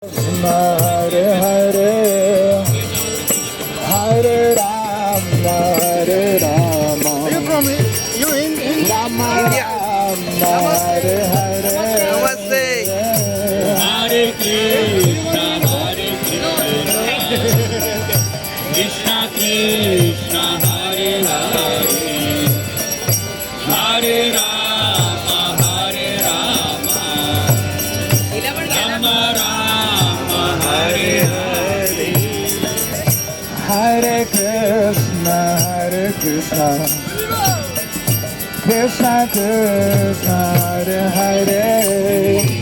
Hare Hare, Hare Rama, Hare Rama. Are you from you in Rama India? Rama, Hare Hare. Namaste. Hare Krishna, Hare Krishna, Krishna Krishna, Hare Hare, Hare Rama, Hare Rama, Rama Rama, Hare Hare. Hare Krishna, Hare Krishna, Krishna Krishna, Hare Hare.